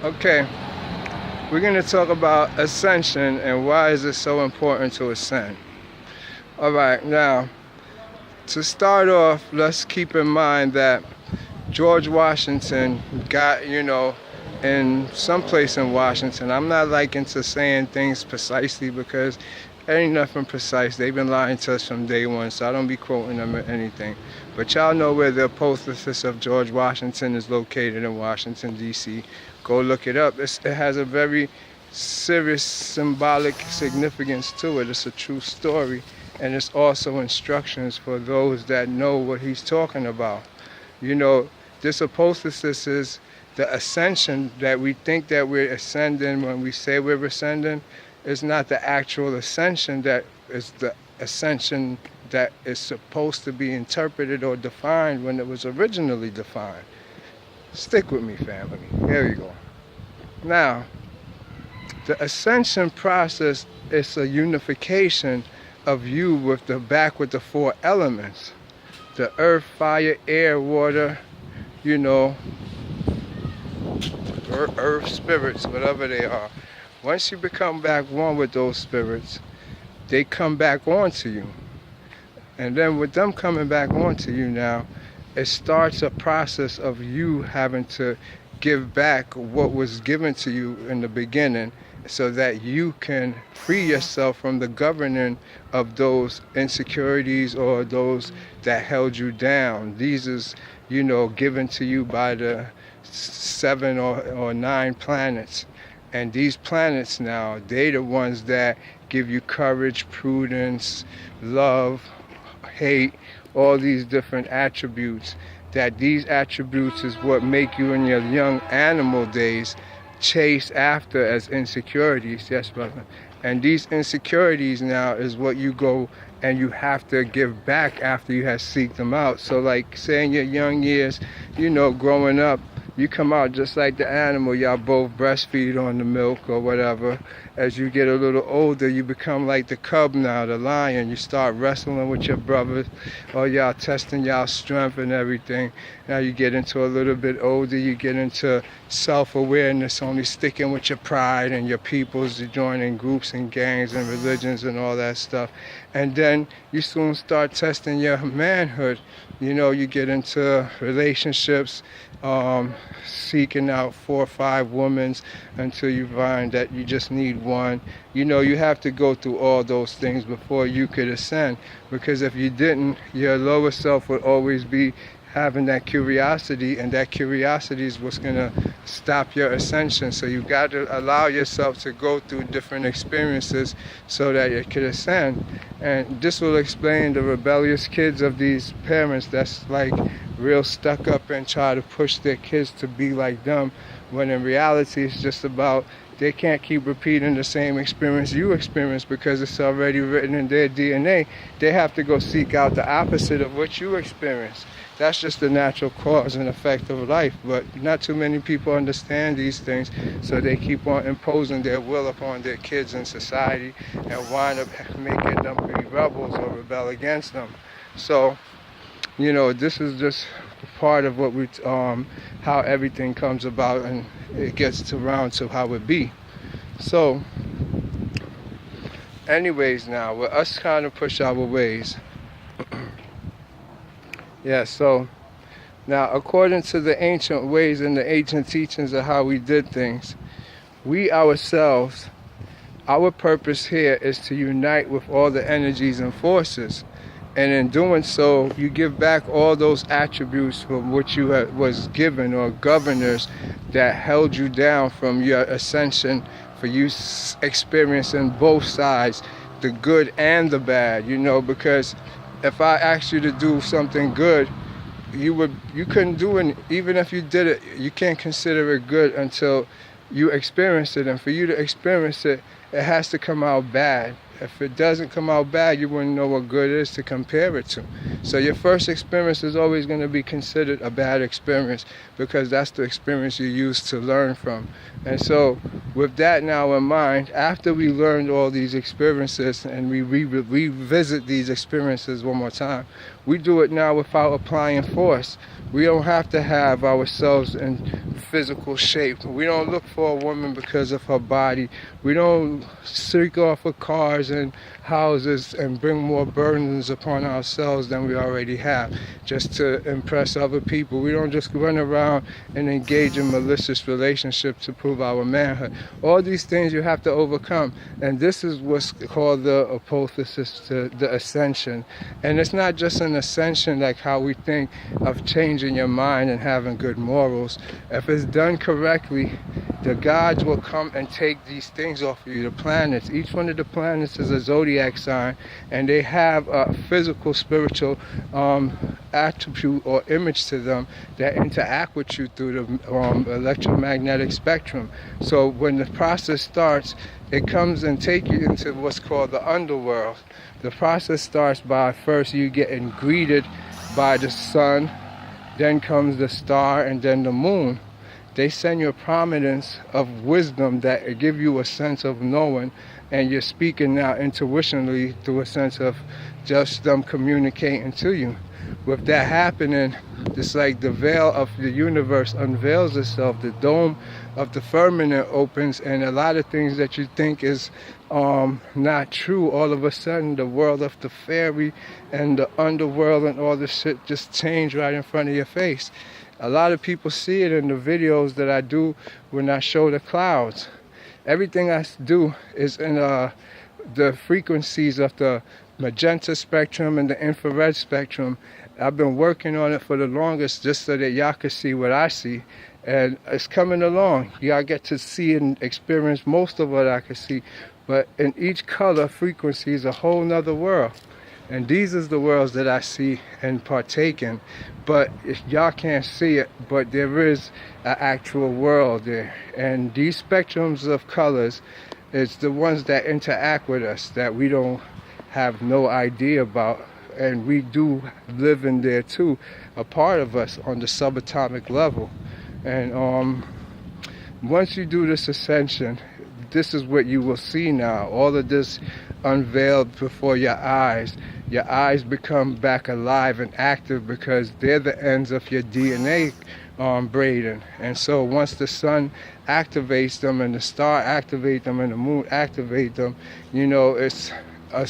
Okay, we're going to talk about ascension and why is it so important to ascend. All right, now, to start off, let's keep in mind that George Washington got, in some place in Washington. I'm not liking to saying things precisely because ain't nothing precise. They've been lying to us from day one, so I don't be quoting them or anything. But y'all know where the apotheosis of George Washington is located in Washington, D.C. Go look it up. It has a very serious symbolic significance to it. It's a true story, and it's also instructions for those that know what he's talking about. This apotheosis is the ascension that we think that we're ascending when we say we're ascending. Is not the actual ascension that is the ascension that is supposed to be interpreted or defined when it was originally defined. Stick with me, family. Here you go. Now, the ascension process is a unification of you with the four elements. The earth, fire, air, water, earth spirits, whatever they are. Once you become back one with those spirits, they come back onto you. And then with them coming back onto you now, it starts a process of you having to give back what was given to you in the beginning so that you can free yourself from the governing of those insecurities or those that held you down. These is, given to you by the 7 or 9 planets. And these planets now, they the ones that give you courage, prudence, love, hate, all these different attributes. That these attributes is what make you in your young animal days chase after as insecurities. Yes, brother. And these insecurities now is what you go and you have to give back after you have seeked them out. So like say in your young years, growing up, you come out just like the animal. Y'all both breastfeed on the milk or whatever. As you get a little older, you become like the cub now, the lion. You start wrestling with your brothers, or y'all testing y'all strength and everything. Now you get into a little bit older, you get into self-awareness, only sticking with your pride and your peoples, you joining groups and gangs and religions and all that stuff. And then you soon start testing your manhood. You get into relationships, seeking out 4 or 5 women until you find that you just need one. You have to go through all those things before you could ascend, because if you didn't, your lower self would always be having that curiosity, and that curiosity is what's going to stop your ascension. So you got to allow yourself to go through different experiences so that you can ascend. And this will explain the rebellious kids of these parents that's like real stuck up and try to push their kids to be like them, when in reality it's just about they can't keep repeating the same experience you experienced because it's already written in their DNA. They have to go seek out the opposite of what you experienced. That's just the natural cause and effect of life. But not too many people understand these things, so they keep on imposing their will upon their kids in society and wind up making them be rebels or rebel against them. So, this is just part of what how everything comes about, and it gets around to how it be. So, anyways, now with us kind of push our ways. Yeah, so now according to the ancient ways and the ancient teachings of how we did things, we ourselves, our purpose here is to unite with all the energies and forces. And in doing so, you give back all those attributes from which you was given, or governors that held you down from your ascension, for you experiencing both sides, the good and the bad, because if I asked you to do something good, you couldn't do it. Even if you did it, you can't consider it good until you experience it. And for you to experience it, it has to come out bad. If it doesn't come out bad, you wouldn't know what good is to compare it to. So your first experience is always going to be considered a bad experience, because that's the experience you use to learn from. And so with that now in mind, after we learned all these experiences and we revisit these experiences one more time, We do it now without applying force. We don't have to have ourselves in physical shape. We don't look for a woman because of her body. We don't seek off of cars and houses and bring more burdens upon ourselves than we already have just to impress other people. We don't just run around and engage in malicious relationships to prove our manhood. All these things you have to overcome, and this is what's called the apotheosis to the ascension. And it's not just an ascension like how we think of changing your mind and having good morals. If it's done correctly, the gods will come and take these things off of you, the planets. Each one of the planets is a zodiac sign, and they have a physical, spiritual attribute or image to them that interact with you through the electromagnetic spectrum. So when the process starts, it comes and takes you into what's called the underworld. The process starts by first you getting greeted by the sun, then comes the star, and then the moon. They send you a prominence of wisdom that give you a sense of knowing, and you're speaking now intuitionally through a sense of just them communicating to you. With that happening, it's like the veil of the universe unveils itself, the dome of the firmament opens, and a lot of things that you think is not true, all of a sudden the world of the fairy and the underworld and all this shit just change right in front of your face. A lot of people see it in the videos that I do when I show the clouds. Everything I do is in the frequencies of the magenta spectrum and the infrared spectrum. I've been working on it for the longest just so that y'all can see what I see. And it's coming along. Y'all get to see and experience most of what I can see. But in each color frequency is a whole nother world. And these is the worlds that I see and partake in. But y'all can't see it, but there is an actual world there. And these spectrums of colors is the ones that interact with us that we don't have no idea about. And we do live in there too, a part of us on the subatomic level. And once you do this ascension, this is what you will see now. All of this unveiled before your eyes. Your eyes become back alive and active because they're the ends of your DNA braiding. And so once the sun activates them and the star activates them and the moon activates them, you know, it's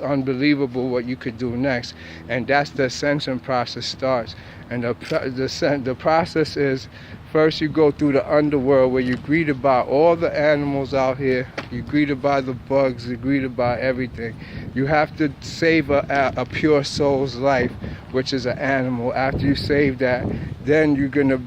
unbelievable what you could do next. And that's the ascension process starts. And the process is, first you go through the underworld where you're greeted by all the animals out here. You're greeted by the bugs. You're greeted by everything. You have to save a pure soul's life, which is an animal. After you save that, then you're going to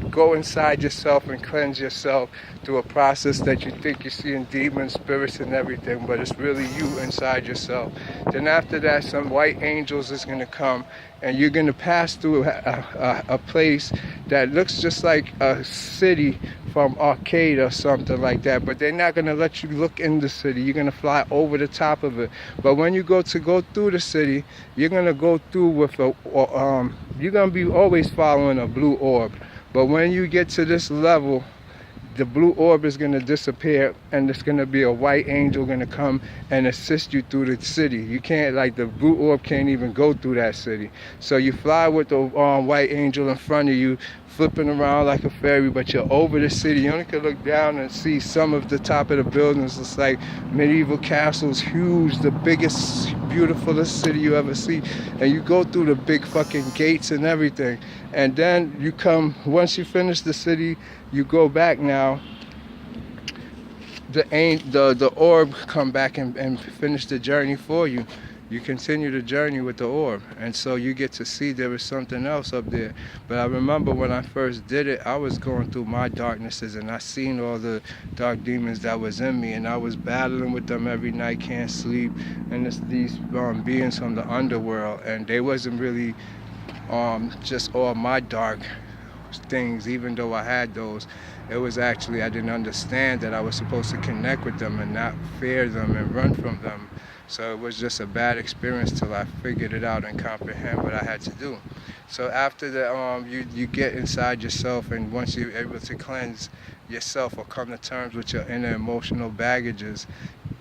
go inside yourself and cleanse yourself through a process that you think you're seeing demons, spirits, and everything, but it's really you inside yourself. Then after that, some white angels is going to come, and you're going to pass through a place that looks just like a city from arcade or something like that, but they're not going to let you look in the city. You're going to fly over the top of it. But when you go through the city, you're going to go through with you're going to be always following a blue orb. But when you get to this level, the blue orb is going to disappear, and it's going to be a white angel going to come and assist you through the city. You can't, like, the blue orb can't even go through that city. So you fly with the white angel in front of you, flipping around like a fairy, but you're over the city. You only can look down and see some of the top of the buildings. It's like medieval castles, huge, the biggest, beautifulest city you ever see. And you go through the big fucking gates and everything. And then you come, once you finish the city, you go back now. The orb come back and finish the journey for you. You continue the journey with the orb, and so you get to see there is something else up there. But I remember when I first did it, I was going through my darknesses, and I seen all the dark demons that was in me, and I was battling with them every night, can't sleep. And it's these beings from the underworld, and they wasn't really just all my dark things, even though I had those. It was actually, I didn't understand that I was supposed to connect with them and not fear them and run from them. So it was just a bad experience till I figured it out and comprehend what I had to do. So after that, you get inside yourself, and once you're able to cleanse yourself or come to terms with your inner emotional baggages,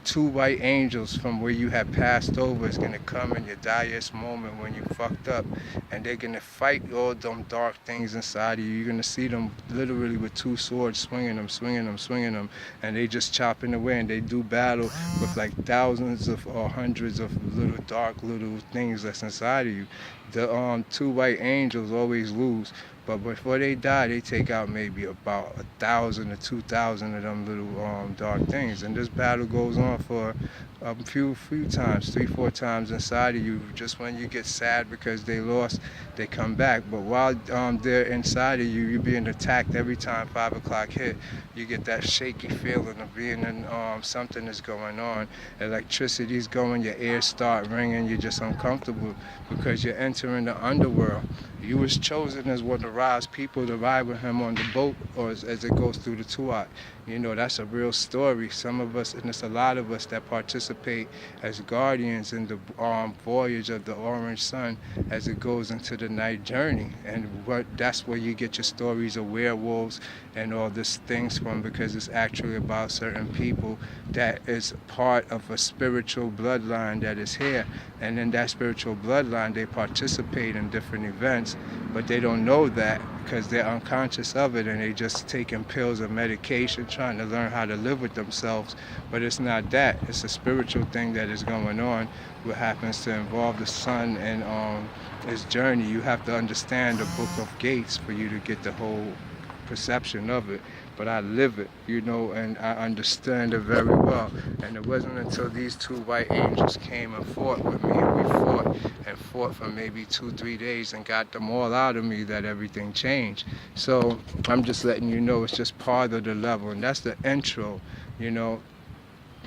two white angels from where you have passed over is going to come in your direst moment when you fucked up, and they're going to fight all them dark things inside of you. You're going to see them literally with two swords swinging them, swinging them, swinging them, and they just chopping away, and they do battle with like thousands of or hundreds of little dark little things that's inside of you. The two white angels always lose, but before they die, they take out maybe about 1,000 or 2,000 of them little dark things. And this battle goes on for a few times, 3-4 times inside of you. Just when you get sad because they lost, they come back. But while they're inside of you, you're being attacked every time 5 o'clock hit. You get that shaky feeling of being in something is going on. Electricity's going, your ears start ringing, you're just uncomfortable because you're entering the underworld. You was chosen as one of Ra's people to ride with him on the boat, or as it goes through the Tuat. You know, that's a real story. Some of us, and it's a lot of us that participate as guardians in the voyage of the Orange Sun as it goes into the night journey. And that's where you get your stories of werewolves and all these things from, because it's actually about certain people that is part of a spiritual bloodline that is here. And in that spiritual bloodline, they participate in different events, but they don't know that because they're unconscious of it, and they just taking pills or medication trying to learn how to live with themselves. But it's not that. It's a spiritual thing that is going on, what happens to involve the sun and his journey. You have to understand the Book of Gates for you to get the whole perception of it. But I live it, you know, and I understand it very well. And it wasn't until these two white angels came and fought with me, and we fought for maybe 2-3 days and got them all out of me, that everything changed. So I'm just letting you know it's just part of the level, and that's the intro, you know.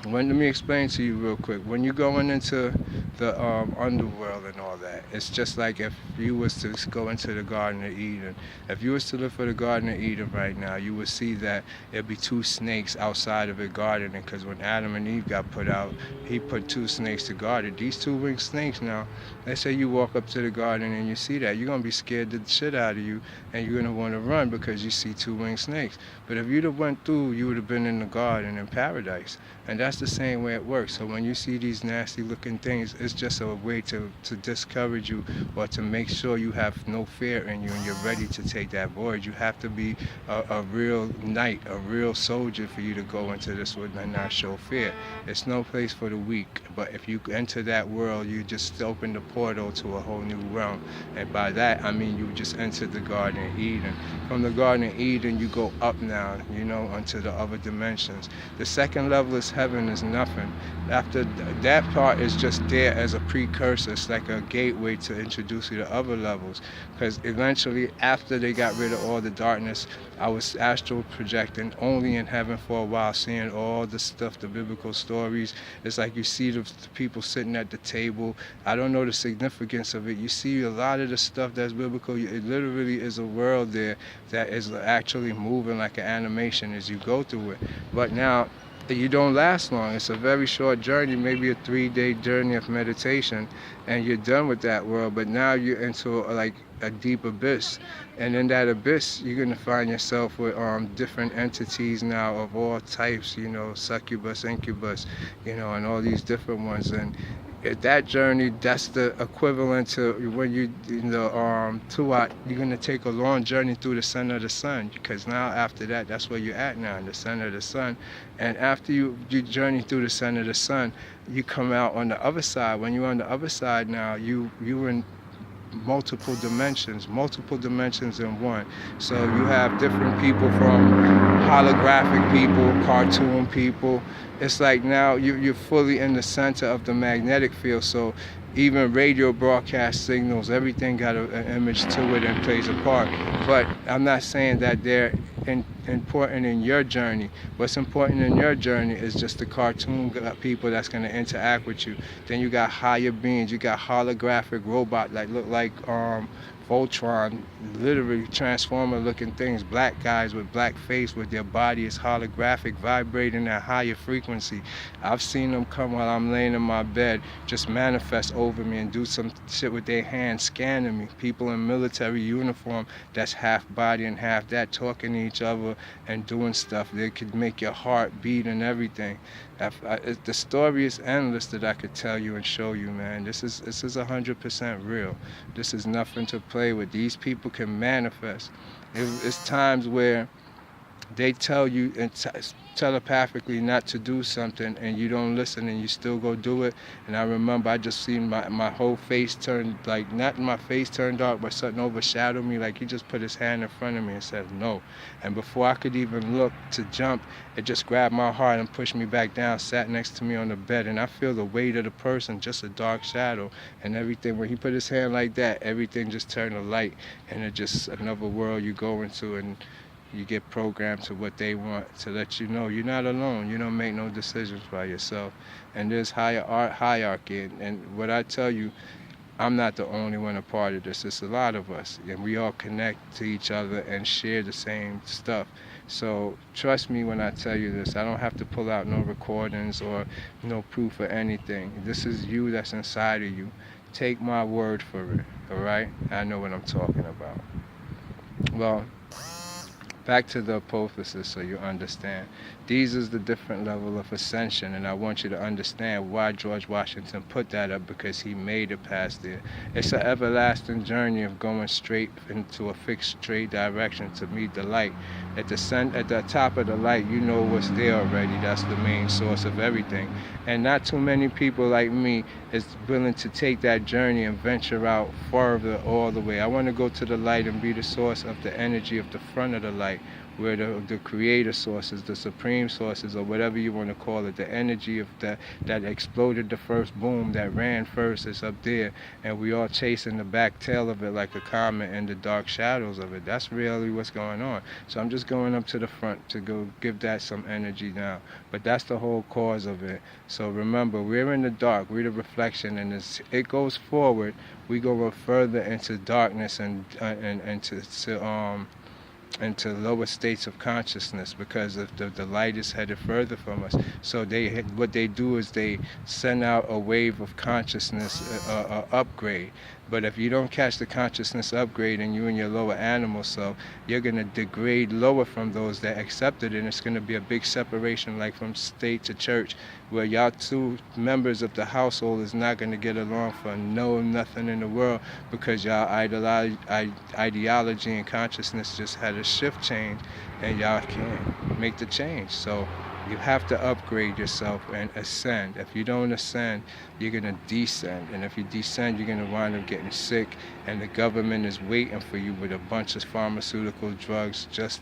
Let me explain to you real quick. When you're going into the underworld and all that, it's just like if you was to go into the Garden of Eden. If you was to look for the Garden of Eden right now, you would see that there'd be 2 snakes outside of it gardening, because when Adam and Eve got put out, he put 2 snakes to guard it. These 2 winged snakes now, let's say you walk up to the garden and you see that, you're going to be scared the shit out of you, and you're going to want to run because you see 2 winged snakes. But if you'd have went through, you would have been in the garden in paradise. And that's the same way it works. So when you see these nasty looking things, it's just a way to discourage you, or to make sure you have no fear in you and you're ready to take that voyage. You have to be a real knight, a real soldier for you to go into this world and not show fear. It's no place for the weak. But if you enter that world, you just open the portal to a whole new realm. And by that, I mean you just entered the Garden of Eden. From the Garden of Eden, you go up now, you know, onto the other dimensions. The second level is heaven, is nothing. After that part is just there as a precursor. It's like a gateway to introduce you to other levels, because eventually, after they got rid of all the darkness, I was astral projecting only in heaven for a while, seeing all the stuff, the biblical stories. It's like you see the people sitting at the table. I don't know the significance of it. You see a lot of the stuff that's biblical. It literally is a world there that is actually moving like an animation as you go through it. But now, you don't last long. It's a very short journey, maybe a 3-day journey of meditation, and you're done with that world. But now you're into like a deep abyss, and in that abyss you're going to find yourself with different entities now of all types, you know, succubus, incubus, you know, and all these different ones. And that journey, that's the equivalent to when you in the Tuat, you're going to take a long journey through the center of the sun, because now after that, that's where you're at now, in the center of the sun. And after you journey through the center of the sun, you come out on the other side. When you're on the other side now, you're in multiple dimensions in one. So you have different people, from holographic people, cartoon people. It's like now you're fully in the center of the magnetic field. So even radio broadcast signals, everything got an image to it and plays a part. But I'm not saying that they're important in your journey. What's important in your journey is just the cartoon people that's going to interact with you. Then you got higher beings. You got holographic robot that look like Voltron, literally transformer looking things, black guys with black face with their body is holographic, vibrating at higher frequency. I've seen them come while I'm laying in my bed, just manifest over me and do some shit with their hands, scanning me. People in military uniform that's half body and half that, talking to each other and doing stuff. They could make your heart beat and everything. The story is endless that I could tell you and show you, man. This is 100% real. This is nothing to play with. These people can manifest. It's times where they tell you telepathically not to do something and you don't listen and you still go do it. And I remember I just seen my whole face turn, like, not my face turned dark, but something overshadowed me. Like he just put his hand in front of me and said no. And before I could even look to jump, it just grabbed my heart and pushed me back down, sat next to me on the bed, and I feel the weight of the person, just a dark shadow and everything. When he put his hand like that, everything just turned to light, and it just another world you go into, and you get programmed to what they want to let you know you're not alone. You don't make no decisions by yourself. And there's hierarchy. And what I tell you, I'm not the only one a part of this. It's a lot of us. And we all connect to each other and share the same stuff. So trust me when I tell you this. I don't have to pull out no recordings or no proof or anything. This is you that's inside of you. Take my word for it, all right? I know what I'm talking about. Well, back to the apophysis so you understand. These is the different level of ascension, and I want you to understand why George Washington put that up, because he made it past there. It's an everlasting journey of going straight into a fixed straight direction to meet the light. At the top of the light, you know what's there already. That's the main source of everything. And not too many people like me is willing to take that journey and venture out further all the way. I want to go to the light and be the source of the energy of the front of the light, where the creator sources, the supreme sources, or whatever you want to call it, the energy of that exploded the first boom, that ran first, is up there, and we all chasing the back tail of it like a comet in the dark shadows of it. That's really what's going on. So I'm just going up to the front to go give that some energy now. But that's the whole cause of it. So remember, we're in the dark, we're the reflection, and as it goes forward, we go further into darkness and into lower states of consciousness, because of the light is headed further from us. So what they do is they send out a wave of consciousness upgrade. But if you don't catch the consciousness upgrade and you in your lower animal self, you're going to degrade lower from those that accept it, and it's going to be a big separation, like from state to church, where y'all two members of the household is not going to get along for nothing in the world, because y'all ideology and consciousness just had a shift change, and y'all can't make the change. So you have to upgrade yourself and ascend. If you don't ascend, you're going to descend. And if you descend, you're going to wind up getting sick. And the government is waiting for you with a bunch of pharmaceutical drugs just